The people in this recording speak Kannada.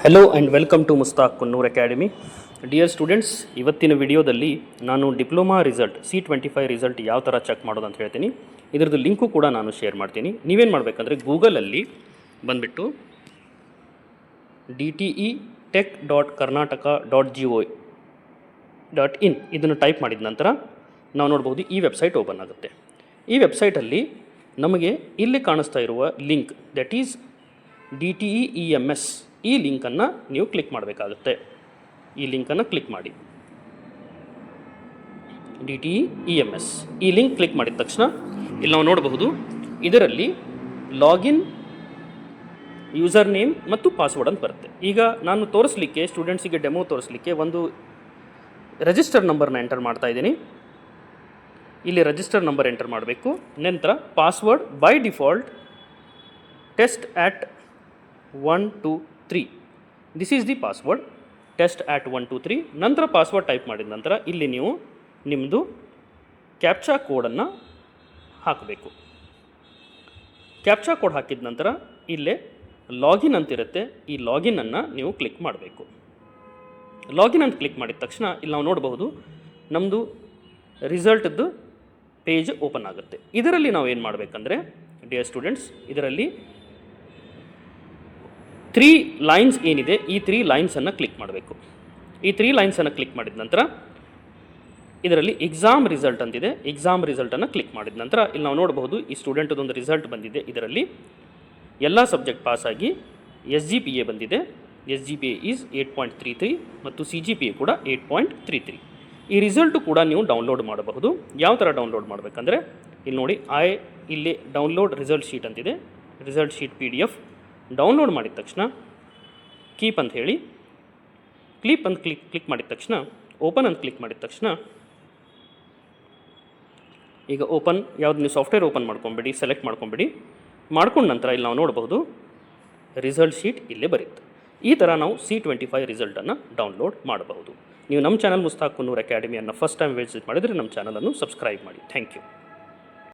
Hello and welcome to Mushtaq Kunnur academy. Dear students, ಇವತ್ತಿನ ವಿಡಿಯೋದಲ್ಲಿ ನಾನು ಡಿಪ್ಲೊಮಾ ರಿಸಲ್ಟ್ C25 ರಿಸಲ್ಟ್ ಯಾವ ಥರ ಚೆಕ್ ಮಾಡೋದು ಅಂತ ಹೇಳ್ತೀನಿ. ಇದರದ್ದು ಲಿಂಕು ಕೂಡ ನಾನು ಶೇರ್ ಮಾಡ್ತೀನಿ. ನೀವೇನು ಮಾಡಬೇಕಂದ್ರೆ ಗೂಗಲಲ್ಲಿ ಬಂದುಬಿಟ್ಟು DTEtech.karnataka.go.in ಇದನ್ನು ಟೈಪ್ ಮಾಡಿದ ನಂತರ ನಾವು ನೋಡ್ಬೋದು ಈ ವೆಬ್ಸೈಟ್ ಓಪನ್ ಆಗುತ್ತೆ. ಈ ವೆಬ್ಸೈಟಲ್ಲಿ ನಮಗೆ ಇಲ್ಲಿ ಕಾಣಿಸ್ತಾ ಇರುವ ಲಿಂಕ್ ದಟ್ ಈಸ್ DTEEMS ಈ ಲಿಂಕನ್ನು ನೀವು ಕ್ಲಿಕ್ ಮಾಡಬೇಕಾಗುತ್ತೆ. ಈ ಲಿಂಕನ್ನು ಕ್ಲಿಕ್ ಮಾಡಿ. DTEEMS ಈ ಲಿಂಕ್ ಕ್ಲಿಕ್ ಮಾಡಿದ ತಕ್ಷಣ ಇಲ್ಲಿ ನಾವು ನೋಡಬಹುದು ಇದರಲ್ಲಿ ಲಾಗಿನ್, ಯೂಸರ್ ನೇಮ್ ಮತ್ತು ಪಾಸ್ವರ್ಡ್ ಅಂತ ಬರುತ್ತೆ. ಈಗ ನಾನು ತೋರಿಸ್ಲಿಕ್ಕೆ ಸ್ಟೂಡೆಂಟ್ಸಿಗೆ ಡೆಮೋ ತೋರಿಸ್ಲಿಕ್ಕೆ ಒಂದು ರಿಜಿಸ್ಟರ್ ನಂಬರ್ನ ಎಂಟರ್ ಮಾಡ್ತಾ ಇದ್ದೀನಿ. ಇಲ್ಲಿ ರಿಜಿಸ್ಟರ್ ನಂಬರ್ ಎಂಟರ್ ಮಾಡಬೇಕು. ನಂತರ password by default test at 1 2 3 this is the password test at 1 2 3. ನಂತರ ಪಾಸ್ವರ್ಡ್ ಟೈಪ್ ಮಾಡಿದ ನಂತರ ಇಲ್ಲಿ ನೀವು ನಿಮ್ಮದು ಕ್ಯಾಪ್ಚಾ ಕೋಡನ್ನು ಹಾಕಬೇಕು. ಕ್ಯಾಪ್ಚಾ ಕೋಡ್ ಹಾಕಿದ ನಂತರ ಇಲ್ಲೇ ಲಾಗಿನ್ ಅಂತಿರುತ್ತೆ. ಈ ಲಾಗಿನನ್ನು ನೀವು ಕ್ಲಿಕ್ ಮಾಡಬೇಕು. ಲಾಗಿನ್ ಅಂತ ಕ್ಲಿಕ್ ಮಾಡಿದ ತಕ್ಷಣ ಇಲ್ಲಿ ನಾವು ನೋಡಬಹುದು ನಮ್ಮದು ರಿಸಲ್ಟ್ದು ಪೇಜ್ ಓಪನ್ ಆಗುತ್ತೆ. ಇದರಲ್ಲಿ ನಾವು ಏನು ಮಾಡಬೇಕಂದ್ರೆ ಡಿಯರ್ ಸ್ಟೂಡೆಂಟ್ಸ್, ಇದರಲ್ಲಿ 3 ಲೈನ್ಸ್ ಏನಿದೆ ಈ 3 ಲೈನ್ಸನ್ನು ಕ್ಲಿಕ್ ಮಾಡಬೇಕು. ಈ 3 ಲೈನ್ಸನ್ನು ಕ್ಲಿಕ್ ಮಾಡಿದ ನಂತರ ಇದರಲ್ಲಿ ಎಕ್ಸಾಮ್ ರಿಸಲ್ಟ್ ಅಂತಿದೆ. ಎಕ್ಸಾಮ್ ರಿಸಲ್ಟನ್ನು ಕ್ಲಿಕ್ ಮಾಡಿದ ನಂತರ ಇಲ್ಲಿ ನಾವು ನೋಡಬಹುದು ಈ ಸ್ಟೂಡೆಂಟ್ದೊಂದು ರಿಸಲ್ಟ್ ಬಂದಿದೆ. ಇದರಲ್ಲಿ ಎಲ್ಲ ಸಬ್ಜೆಕ್ಟ್ ಪಾಸಾಗಿ SGPA ಬಂದಿದೆ. SGPA ಈಸ್ 8.33 ಮತ್ತು CGPA ಕೂಡ 8.33. ಈ ರಿಸಲ್ಟು ಕೂಡ ನೀವು ಡೌನ್ಲೋಡ್ ಮಾಡಬಹುದು. ಯಾವ ಥರ ಡೌನ್ಲೋಡ್ ಮಾಡಬೇಕಂದ್ರೆ ಇಲ್ಲಿ ನೋಡಿ ಇಲ್ಲಿ ಡೌನ್ಲೋಡ್ ರಿಸಲ್ಟ್ ಶೀಟ್ ಅಂತಿದೆ. ರಿಸಲ್ಟ್ ಶೀಟ್ PDF ಡೌನ್ಲೋಡ್ ಮಾಡಿದ ತಕ್ಷಣ ಕೀಪ್ ಅಂತ ಹೇಳಿ ಕ್ಲಿಕ್ ಮಾಡಿದ ತಕ್ಷಣ ಓಪನ್ ಅಂತ ಕ್ಲಿಕ್ ಮಾಡಿದ ತಕ್ಷಣ ಈಗ ಓಪನ್ ಯಾವ್ದು ನೀವು ಸಾಫ್ಟ್ವೇರ್ ಓಪನ್ ಮಾಡ್ಕೊಂಬಿಡಿ, ಸೆಲೆಕ್ಟ್ ಮಾಡ್ಕೊಂಬಿಡಿ. ಮಾಡ್ಕೊಂಡ ನಂತರ ಇಲ್ಲಿ ನಾವು ನೋಡಬಹುದು ರಿಸಲ್ಟ್ ಶೀಟ್ ಇಲ್ಲೇ ಬರುತ್ತೆ. ಈ ಥರ ನಾವು C25 ರಿಸಲ್ಟನ್ನು ಡೌನ್ಲೋಡ್ ಮಾಡಬಹುದು. ನೀವು ನಮ್ಮ ಚಾನಲ್ ಮುಸ್ತಾಕ್ ಕುನ್ನೂರ್ ಅಕಾಡೆಮಿಯನ್ನು ಫಸ್ಟ್ ಟೈಮ್ ವಿಸಿಟ್ ಮಾಡಿದರೆ ನಮ್ಮ ಚಾನಲನ್ನು ಸಬ್ಸ್ಕ್ರೈಬ್ ಮಾಡಿ. Thank you.